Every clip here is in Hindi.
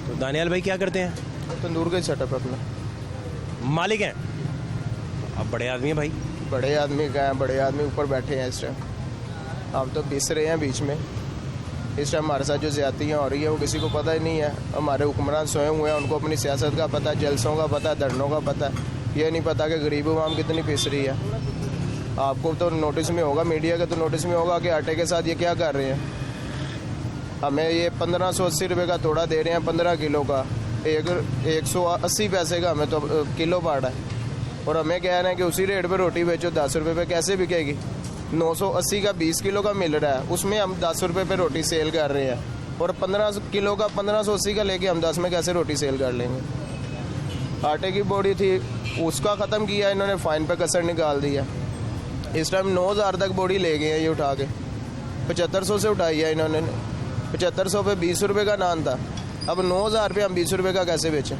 तो दानियाल भाई क्या करते हैं? तंदूर का ही सेटअप अपना। मालिक हैं? अब बड़े आदमी हैं भाई। बड़े आदमी का है, बड़े आदमी ऊपर बैठे हैं इस टाइम। हम तो पिस रहे हैं बीच में। इस टाइम हमारे साथ जो ज़्यादतियाँ हो रही है वो किसी को पता ही नहीं है। हमारे हुक्मरान सोए हुए हैं, उनको अपनी सियासत का पता है, जलसों का पता है, धरनों का पता है। ये नहीं पता कि गरीब अवाम कितनी पिस रही है। आपको तो नोटिस में होगा, मीडिया के तो नोटिस में होगा कि आटे के साथ ये क्या कर रहे हैं। हमें ये 1580 रुपये का तोड़ा दे रहे हैं 15 किलो का, 180 पैसे का हमें तो किलो पड़ रहा है। और हमें कह रहे हैं कि उसी रेट पे रोटी बेचो 10 रुपये पे, कैसे बिकेगी? 980 का 20 किलो का मिल रहा है, उसमें हम 10 रुपये पे रोटी सेल कर रहे हैं। और 15 किलो का 1580 का लेके हम 10 में कैसे रोटी सेल कर लेंगे? आटे की बोरी थी, उसका ख़त्म किया इन्होंने, फ़ाइन पे कसर निकाल दिया। इस टाइम 9000 तक बोरी ले गए हैं ये उठा के। 7500 से उठाई है इन्होंने। 7500 पे 20 रुपये का नान था, अब 9000 पे हम 20 रुपये का कैसे बेचें?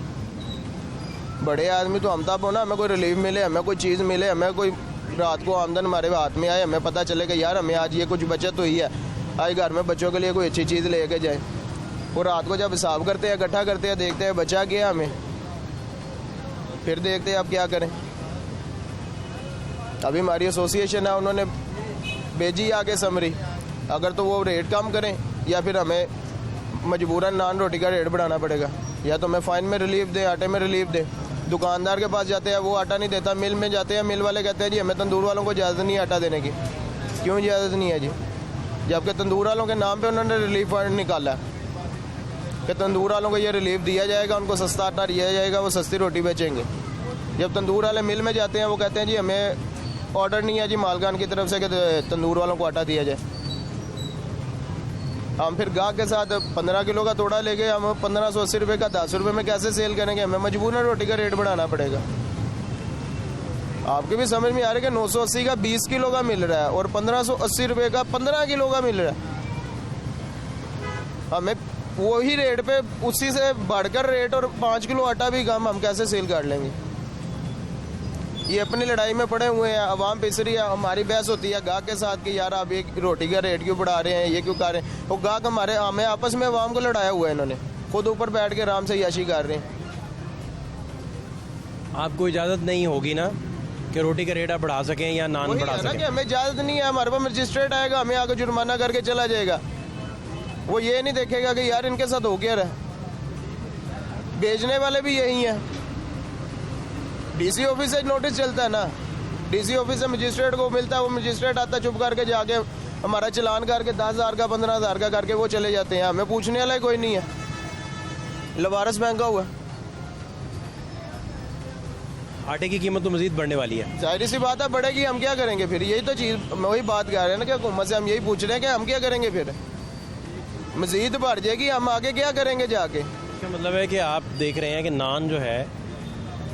बड़े आदमी तो हम तब हो ना, हमें कोई रिलीफ मिले, हमें कोई चीज़ मिले, हमें कोई रात को आमदन हमारे हाथ में आए, हमें पता चले कि यार हमें आज ये कुछ बचत हुई है, आज घर में बच्चों के लिए कोई अच्छी चीज़ लेके जाए। और रात को जब हिसाब करते हैं, इकट्ठा करते हैं, देखते हैं बचा गया हमें, फिर देखते हैं अब क्या करें। अभी हमारी एसोसिएशन है, उन्होंने भेजी आगे समरी, अगर तो वो रेट कम करें या फिर हमें मजबूरन नान रोटी का रेट बढ़ाना पड़ेगा, या तो हमें फ़ाइन में रिलीफ दें, आटे में रिलीफ दें। दुकानदार के पास जाते हैं, वो आटा नहीं देता, मिल में जाते हैं, मिल वाले कहते हैं जी हमें तंदूर वालों को इजाज़त नहीं है आटा देने की। क्यों इजाज़त नहीं है जी? जबकि तंदूर वालों के नाम पे उन्होंने रिलीफ फंड निकाला कि तंदूर वालों को ये रिलीफ दिया जाएगा, उनको सस्ता आटा दिया जाएगा, वो सस्ती रोटी बेचेंगे। जब तंदूर वाले मिल में जाते हैं, वो कहते हैं जी हमें ऑर्डर नहीं है जी मालकान की तरफ से कि तंदूर वालों को आटा दिया जाए। हम फिर गाहक के साथ 15 किलो का तोड़ा लेके हम 1580 रुपये का 10 रुपये में कैसे सेल करेंगे? हमें मजबूरन रोटी का रेट बढ़ाना पड़ेगा। आपके भी समझ में आ रहा है कि 980 का 20 किलो का मिल रहा है और 1580 रुपये का 15 किलो का मिल रहा है। हमें वही रेट पे उसी से बढ़कर रेट और 5 किलो आटा भी कम, हम कैसे सेल कर लेंगे? ये अपनी लड़ाई में पड़े हुए हैं, आवाम पिस रही है। हमारी बहस होती है गाहक के साथ कि यार आप ये रोटी का रेट क्यों बढ़ा रहे हैं, ये क्यों कर रहे हैं। वो गाहक हमें आपस में आवाम को लड़ाया हुआ है, इन्होंने खुद ऊपर बैठ के आराम से याशी कर रहे हैं। आपको इजाज़त नहीं होगी ना कि रोटी का रेट आप बढ़ा सकें या नान बढ़ा सकें? कि हमें इजाज़त नहीं है, हमारे पास मजिस्ट्रेट आएगा, हमें आगे जुर्माना करके चला जाएगा। वो ये नहीं देखेगा कि यार इनके साथ हो क्या रहा है। बेचने वाले भी यही हैं। डीसी ऑफिस से नोटिस चलता है ना, डीसी ऑफिस से मजिस्ट्रेट को मिलता है, वो मजिस्ट्रेट आता है, चुप करके जाके हमारा चलान करके 10,000 का 15,000 का करके वो चले जाते हैं। हमें पूछने वाला कोई नहीं है। लवारस महंगा हुआ, आटे की कीमत तो मजीद बढ़ने वाली है। जाहिर सी बात है बढ़ेगी, हम क्या करेंगे फिर? यही तो चीज़, वही बात कर रहे हैं ना कि हुकूमत से हम यही पूछ रहे हैं कि हम क्या करेंगे फिर? मजीद बढ़ जाएगी, हम आगे क्या करेंगे जाके? इसका मतलब है कि आप देख रहे हैं कि नान जो है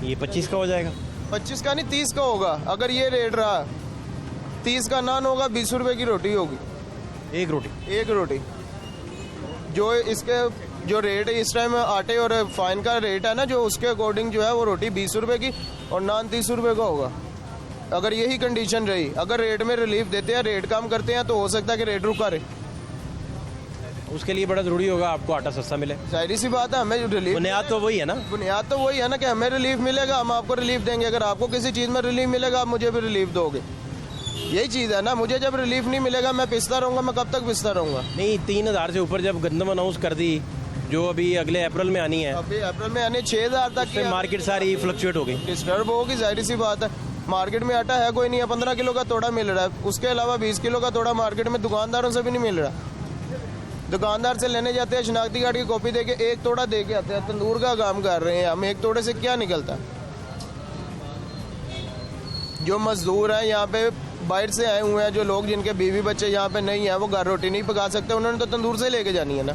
ये 25 का हो जाएगा। 25 का नहीं 30 का होगा अगर ये रेट रहा। 30 का नान होगा, 20 रुपये की रोटी होगी। एक रोटी जो इसके जो रेट है इस टाइम आटे और फाइन का रेट है ना, जो उसके अकॉर्डिंग जो है वो रोटी 20 रुपये की और नान 30 रुपये का होगा। अगर यही कंडीशन रही, अगर रेट में रिलीफ देते हैं, रेट कम करते हैं, तो हो सकता है कि रेट रुका रहे। उसके लिए बड़ा ज़रूरी होगा आपको आटा सस्ता मिले। जाहिर सी बात है, हमें रिलीफ, बुनियाद तो वही है ना, बुनियाद तो वही है ना कि हमें रिलीफ मिलेगा, हम आपको रिलीफ देंगे। अगर आपको किसी चीज़ में रिलीफ मिलेगा, आप मुझे भी रिलीफ दोगे। यही चीज़ है ना। मुझे जब रिलीफ नहीं मिलेगा, मैं पिसता रहूँगा, मैं कब तक पिसता रहूँगा? नहीं, 3000 से ऊपर जब गंदम अनाउंस कर दी, जो अभी अगले अप्रैल में आनी है, अभी अप्रैल में आनी 6000 तक फिर मार्केट सारी फ्लक्चुएट हो गई, डिस्टर्ब होगी। जाहिर सी बात है, मार्केट में आटा है कोई नहीं है। 15 किलो का तोड़ा मिल रहा है, उसके अलावा 20 किलो का तोड़ा मार्केट में दुकानदारों से भी नहीं मिल रहा। दुकानदार से लेने जाते हैं, शनाख्ती कार्ड की कॉपी देके एक तोड़ा दे के आते हैं। तंदूर का काम कर रहे हैं हम, एक तोड़े से क्या निकलता? जो मजदूर हैं यहाँ पे बाहर से आए हुए हैं, जो लोग जिनके बीवी बच्चे यहाँ पे नहीं है, वो घर रोटी नहीं पका सकते, उन्होंने तो तंदूर से लेके जानी है ना।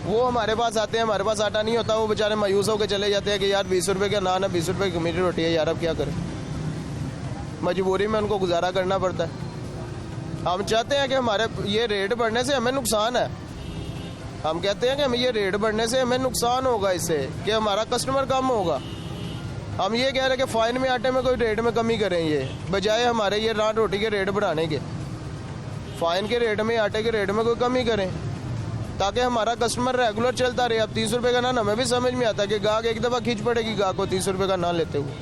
वो हमारे पास आते हैं, हमारे पास आटा नहीं होता, वो बेचारे मायूस होकर चले जाते हैं कि यार 20 रुपये का नान है, 20 रुपये की मीठी रोटी है, यार अब क्या करें? मजबूरी में उनको गुजारा करना पड़ता है। हम चाहते हैं कि हमारे ये रेट बढ़ने से हमें नुकसान है। हम कहते हैं कि हमें ये रेट बढ़ने से हमें नुकसान होगा, इससे कि हमारा कस्टमर कम होगा। हम ये कह रहे हैं कि फ़ाइन में आटे में कोई रेट में कमी करें, ये बजाय हमारे ये नान रोटी के रेट बढ़ाने के, फ़ाइन के रेट में, आटे के रेट में कोई कमी करें, ताकि हमारा कस्टमर रेगुलर चलता रहे। अब 30 रुपये का नान हमें भी समझ में आता है कि गाहक एक दफ़ा खींच पड़ेगी गाहक को 30 रुपये का नान लेते हुए,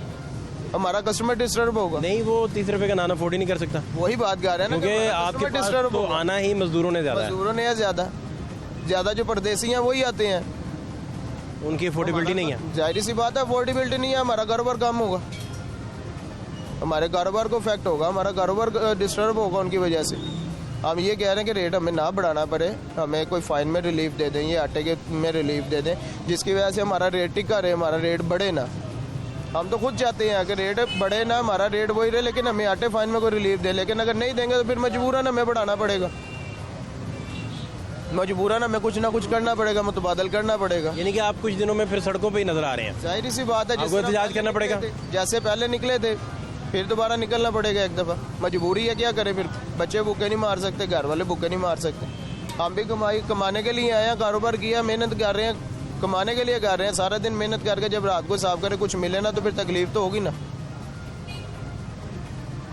हमारा कस्टमर डिस्टर्ब होगा। नहीं, वो 30 रुपये का नान अफोर्ड ही नहीं कर सकता, वही बात कर रहे हैं ना, क्योंकि आपके पास तो आना ही मजदूरों ने ज़्यादा है, मजदूरों ने ज़्यादा जो परदेसी हैं वही आते हैं, उनकी अफोर्डेबिलिटी नहीं है। जाहिर सी बात है अफोर्डेबिलिटी नहीं है, हमारा कारोबार कम होगा, हमारे कारोबार को इफेक्ट होगा, हमारा कारोबार डिस्टर्ब होगा उनकी वजह से। हम ये कह रहे हैं कि रेट हमें ना बढ़ाना पड़े, हमें कोई फ़ाइन में रिलीफ दे दें, ये आटे के में रिलीफ दे दें, जिसकी वजह से हमारा रेट टिका रहे, हमारा रेट बढ़े ना। हम तो खुद चाहते हैं कि रेट बढ़े ना, हमारा रेट वही रहे, लेकिन हमें आटे फाइन में कोई रिलीफ दे। लेकिन अगर नहीं देंगे तो फिर मजबूरन हमें बढ़ाना पड़ेगा, मजबूरन हमें कुछ ना कुछ करना पड़ेगा, मुतबादल करना पड़ेगा। यानी कि आप कुछ दिनों में फिर सड़कों पे ही नजर आ रहे हैं। जाहिर सी बात है, आपको एहतजाज करना पड़ेगा। जैसे पहले निकले थे फिर दोबारा निकलना पड़ेगा एक दफ़ा, मजबूरी है, क्या करें फिर। बच्चे भूखे नहीं मार सकते, घर वाले भूखे नहीं मार सकते। हम भी कमाने के लिए आए हैं, कारोबार किया, मेहनत कर रहे हैं, कमाने के लिए कर रहे हैं। सारा दिन मेहनत करके जब रात को साफ करे कुछ मिले ना तो फिर तकलीफ तो होगी ना।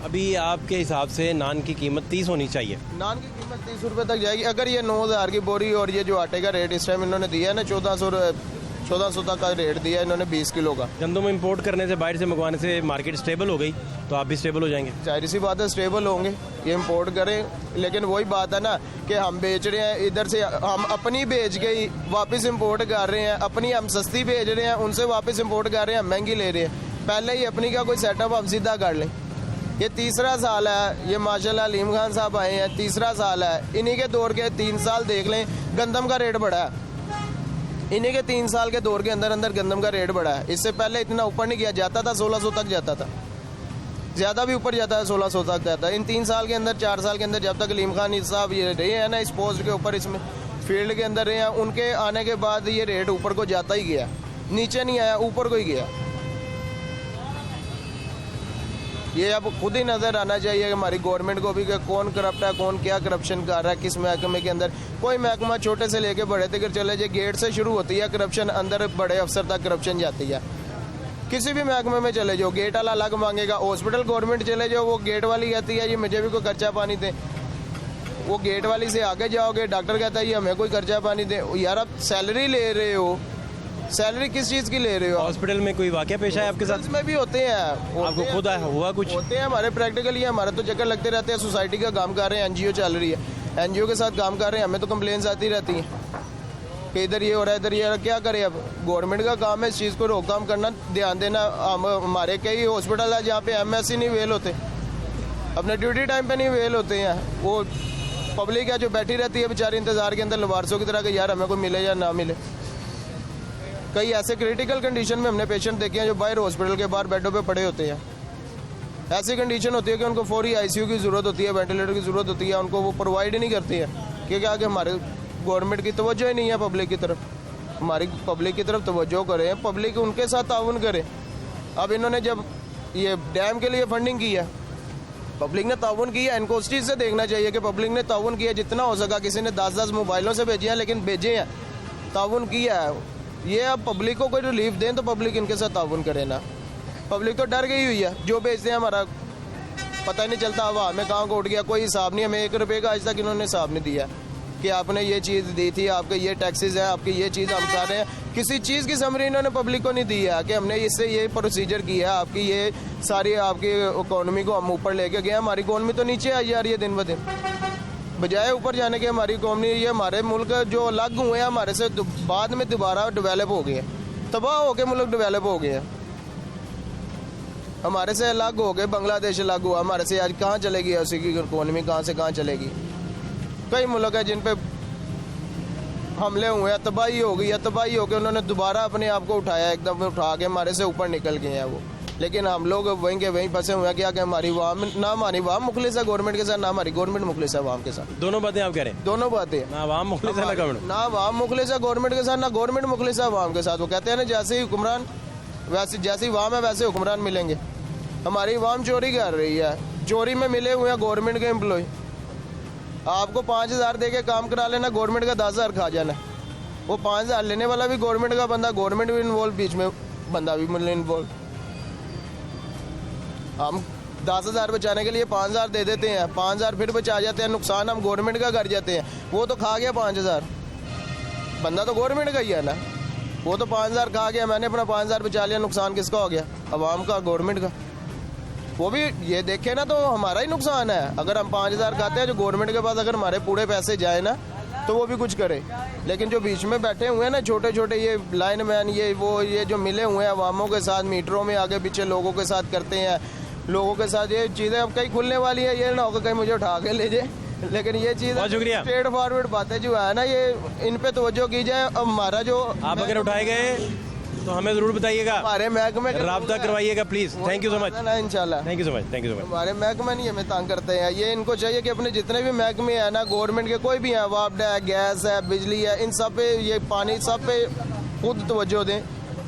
अभी आपके हिसाब से नान की कीमत 30 होनी चाहिए। नान की कीमत 30 रुपये तक जाएगी। अगर ये 9,000 की बोरी और ये जो आटे का रेट इस टाइम इन्होंने दिया है ना 1400 तक का रेट दिया है इन्होंने 20 किलो का। गंदम इंपोर्ट करने से, बाहर से मंगवाने से मार्केट स्टेबल हो गई तो आप भी स्टेबल हो जाएंगे। जाहिर सी बात है स्टेबल होंगे, ये इंपोर्ट करें, लेकिन वही बात है ना कि हम बेच रहे हैं इधर से, हम अपनी बेच के ही वापस इंपोर्ट कर रहे हैं, अपनी हम सस्ती बेच रहे हैं, उनसे वापस इंपोर्ट कर रहे हैं, हम महंगी ले रहे हैं। पहले ही अपनी का कोई सेटअप हम सीधा कर लें। ये तीसरा साल है, ये माशाल्लाह अलीम खान साहब आए हैं, तीसरा साल है, इन्हीं के दौर के 3 साल देख लें गंदम का रेट बढ़ा है, इन्हीं के 3 साल के दौर के अंदर अंदर गंदम का रेट बढ़ा है। इससे पहले इतना ऊपर नहीं किया जाता था, 1600 तक जाता था, ज़्यादा भी ऊपर जाता है, 1600 तक जाता है। इन 3 साल के अंदर 4 साल के अंदर जब तक अलीम खान साहब ये रहे हैं ना इस पोस्ट के ऊपर, इसमें फील्ड के अंदर रहे हैं, उनके आने के बाद ये रेट ऊपर को जाता ही गया, नीचे नहीं आया, ऊपर को ही गया। ये अब खुद ही नज़र आना चाहिए कि हमारी गवर्नमेंट को भी कि कौन करप्ट है, कौन क्या करप्शन कर रहा है, किस महकमे के अंदर। कोई महकमा छोटे से लेके बड़े तक चले जाए, गेट से शुरू होती है करप्शन, अंदर बड़े अफसर तक करप्शन जाती है। किसी भी महकमे में चले जाओ, गेट वाला अलग मांगेगा, हॉस्पिटल गवर्नमेंट चले जाओ, वो गेट वाली कहती है जी मुझे भी कोई खर्चा पानी दे, वो गेट वाली से आगे जाओगे डॉक्टर कहता है जी हमें कोई खर्चा पानी दे। यार आप सैलरी ले रहे हो, सैलरी किस चीज़ की ले रहे हो? हॉस्पिटल में कोई वाकया पेश है आपके साथ? में भी होते हैं, आपको खुद हुआ कुछ? होते हैं, हमारे प्रैक्टिकली हमारे तो चक्कर लगते रहते हैं। सोसाइटी का काम कर रहे हैं, एनजीओ चल रही है, एनजीओ के साथ काम कर रहे हैं, हमें तो कंप्लेंट्स आती रहती हैं कि इधर ये हो रहा है, इधर ये हो रहा है। क्या करें अब, गवर्नमेंट का काम है इस चीज़ को रोकथाम करना, ध्यान देना। हमारे कई हॉस्पिटल है जहाँ पे एमएससी नहीं वेल होते, अपने ड्यूटी टाइम पे नहीं वेल होते हैं, वो पब्लिक है जो बैठी रहती है बेचारी इंतज़ार के अंदर लवारसों की तरह कि यार हमें कोई मिले या ना मिले। कई ऐसे क्रिटिकल कंडीशन में हमने पेशेंट देखे हैं जो बाहर हॉस्पिटल के बाहर बेडों पे पड़े होते हैं। ऐसी कंडीशन होती है कि उनको फौरी आईसीयू की ज़रूरत होती है, वेंटिलेटर की ज़रूरत होती है, उनको वो प्रोवाइड ही नहीं करती है, क्योंकि आगे हमारे गवर्नमेंट की तवज्जो ही नहीं है पब्लिक की तरफ। हमारी पब्लिक की तरफ तवज्जो करें, पब्लिक उनके साथ ताउन करे। अब इन्होंने जब ये डैम के लिए फंडिंग की है, पब्लिक ने ताउन किया, इनको उस चीज़ से देखना चाहिए कि पब्लिक ने ताउन किया जितना हो सका। किसी ने 10-10 मोबाइलों से भेजे हैं, लेकिन भेजे हैं, ताउन किया है। ये अब पब्लिक को कोई रिलीफ दें तो पब्लिक इनके साथ ताउन करे ना। पब्लिक तो डर गई हुई है, जो भेजते हैं हमारा पता ही नहीं चलता हवा में कहाँ को उठ गया, कोई हिसाब नहीं। हमें 1 रुपये का आज तक इन्होंने हिसाब नहीं दिया कि आपने ये चीज़ दी थी, आपके ये टैक्सेस हैं, आपकी ये चीज़ हम कर रहे हैं। किसी चीज़ की समरी इन्होंने पब्लिक को नहीं दी है कि हमने इससे ये प्रोसीजर किया, आपकी ये सारी आपकी इकॉनमी को हम ऊपर लेके गए। हमारी इकॉनमी तो नीचे आई जा रही है दिन ब दिन, बजाय ऊपर जाने के। हमारी इकॉनमी ये हमारे मुल्क जो अलग हुए हैं हमारे से बाद में दोबारा डेवलप हो गए, तबाह हो के मुल्क डेवलप हो गए, हमारे से अलग हो गए। बांग्लादेश अलग हुआ हमारे से, आज कहाँ चलेगी उसी की इकॉनमी, कहाँ से कहाँ चलेगी। कई मुल्क है जिन पे हमले हुए हैं, तबाही हो गई है, तबाही हो के उन्होंने दोबारा अपने आप को उठाया, एकदम उठा के हमारे से ऊपर निकल गए हैं वो। लेकिन हम लोग वहीं के वहीं फंसे हुए हैं। क्या कि हमारी वाम ना, हमारी वाम मुखलिस है गवर्नमेंट के साथ, ना हमारी गवर्नमेंट मुखलिस है वाम के साथ। दोनों बातें आप कह रहे हैं? दोनों बातें, ना वाम मुखलिस है ना गवर्नमेंट, ना वाम मुखलिस है गवर्नमेंट के साथ, ना गवर्नमेंट मुखलिस है वाम के साथ। वो कहते हैं ना जैसे ही हुक्मरान वैसे, जैसे ही वाम है वैसे हुक्मरान मिलेंगे। हमारी वाम चोरी कर रही है, चोरी में मिले हुए हैं गवर्नमेंट के एम्प्लॉय। आपको 5,000 दे के काम करा लेना, गवर्नमेंट का 10,000 खा जाना। वो 5,000 लेने वाला भी गवर्नमेंट का बंदा, गवर्नमेंट भी इन्वॉल्व, बीच में बंदा भी इन्वॉल्व। हम 10,000 बचाने के लिए 5,000 दे देते हैं, 5,000 फिर बचा जाते हैं, नुकसान हम गवर्नमेंट का कर जाते हैं। वो तो खा गया 5,000, बंदा तो गवर्नमेंट का ही है ना। वो तो 5,000 खा गया, मैंने अपना 5,000 बचा लिया, नुकसान किसका हो गया? आवाम का, गवर्नमेंट का। वो भी ये देखे ना तो हमारा ही नुकसान है। अगर हम 5,000 खाते हैं, जो गवर्नमेंट के पास अगर हमारे पूरे पैसे जाए ना तो वो भी कुछ करे। लेकिन जो बीच में बैठे हुए हैं ना छोटे छोटे ये लाइन मैन, ये जो मिले हुए हैं अवामों के साथ, मीटरों में आगे पीछे लोगों के साथ करते हैं, लोगों के साथ ये चीज़ें अब कहीं खुलने वाली है, ये ना होगा कहीं मुझे उठा के ले जाए। लेकिन ये चीज़ शुक्रिया। स्ट्रेट फॉरवर्ड बातें जो है ना, ये इन पे तवज्जो की जाए। अब हमारा जो आप अगर उठाए गए तो हमें ज़रूर बताइएगा, हमारे महकमे राब्ता करवाइएगा please. Thank you so much, ना इंशाल्लाह। Thank you so much, thank you so much. हमारे महकमे नहीं हमें तंग करते हैं। ये इनको चाहिए कि अपने जितने भी महकमे हैं ना गवर्नमेंट के, कोई भी है, वापडा है, गैस है, बिजली है, इन सब पे, ये पानी, सब पे खुद तवज्जो दें।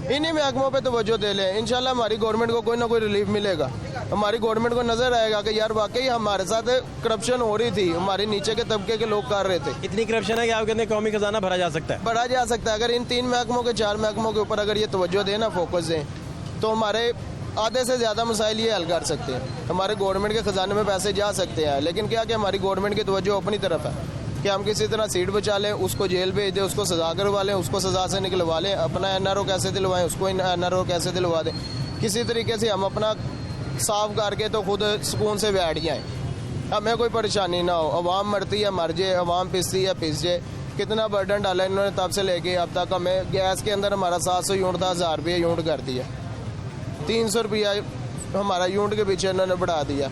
इन्हीं महकमों पे तवज्जो दे लें, इंशाल्लाह हमारी गवर्नमेंट को कोई ना कोई रिलीफ मिलेगा। हमारी गवर्नमेंट को नजर आएगा कि यार वाकई हमारे साथ करप्शन हो रही थी, हमारे नीचे के तबके के लोग कर रहे थे। इतनी करप्शन है कि आप कहते हैं कौमी खजाना भरा जा सकता है? बढ़ा जा सकता है। अगर इन 3 महकमों के 4 महकमों के ऊपर अगर ये तवज्जो दें ना, फोकस दें, तो हमारे आधे से ज़्यादा मसाइल ये हल कर सकते हैं। हमारे गवर्नमेंट के खजाने में पैसे जा सकते हैं। लेकिन क्या कि हमारी गवर्नमेंट की तवज्जो अपनी तरफ है कि हम किसी तरह सीट बचा लें, उसको जेल भेज दें, उसको सजा करवा लें, उसको सजा से निकलवा लें, अपना NRO कैसे दिलवाएं, उसको NRO कैसे दिलवा दें। किसी तरीके से हम अपना साफ करके तो खुद सुकून से बैठ जाएँ, हमें कोई परेशानी ना हो। अवाम मरती है, मर जाए, अवाम पिसती है, पिस जाए। कितना बर्डन डाला इन्होंने तब से लेके अब तक। हमें गैस के अंदर हमारा 700 यूनिट था, 1000 रुपये यूनिट कर दिया, 300 रुपया हमारा यूनिट के पीछे इन्होंने बढ़ा दिया।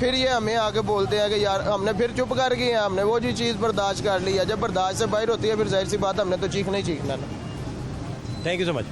फिर ये हमें आके बोलते हैं कि यार हमने फिर चुप कर गए हैं, हमने वो जी चीज़ बर्दाश्त कर ली है। जब बर्दाश्त से बाहर होती है फिर जाहिर सी बात हमने तो चीखना ही चीखना ना। Thank you so much.